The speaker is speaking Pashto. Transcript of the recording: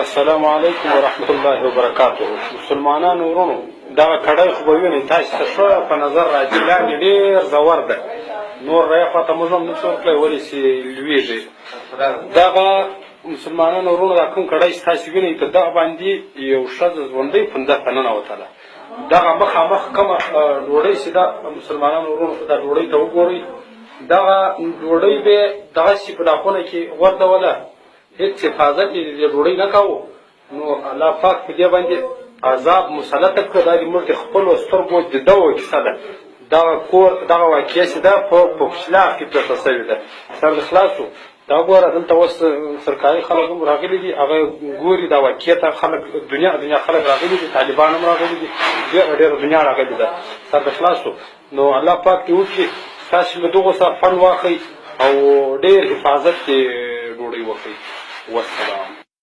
السلام علیکم ورحمت الله وبرکاته. مسلمانانو ورونو، دغه کړی خو به وینئ تاسو ته ښه په نظر راځي، لاندې ډېر زور ده، نور رایه خواته موږ هم نشو ورکړی ولې چې لوېږي. دغه مسلمانانو ورونو دا کوم کړی چې تاسو وینئ په دغه باندې یو ښځه ژوندۍ پنده ته ننوتله. دغه مخامخ کومه ډوډۍ چې ده مسلمانانو ورونو دا ډوډۍ ته وګورئ، دغه ډوډۍ به یې دغسې په دا خونه کې غورځوله، هېڅ حفاظت یې د ډوډۍ نه کوو. نو الله پاک په دې باندې عذاب مسلطه کړه. دا د موږ د خپلو سترګو لیدلو کیسه ده. دغه کور دغه واقعه چې ده په پوکشلاغ کې پېښه شوې ده. سر دې خلاص شو. دا ګوره دلته اوس سرکاري خلک هم راغلي دي، هغه ګوري دا واقعې ته خلک، دنیا خلک راغلي دي، طالبان هم راغلي دي، ډېره دنیا راغلې ده. سر دې خلاص شو. نو الله پاک دې وکړي تاسو له دغو څخه خوند واخلئ او ډېر حفاظت دې ډوډۍ وکړئ. والسلام.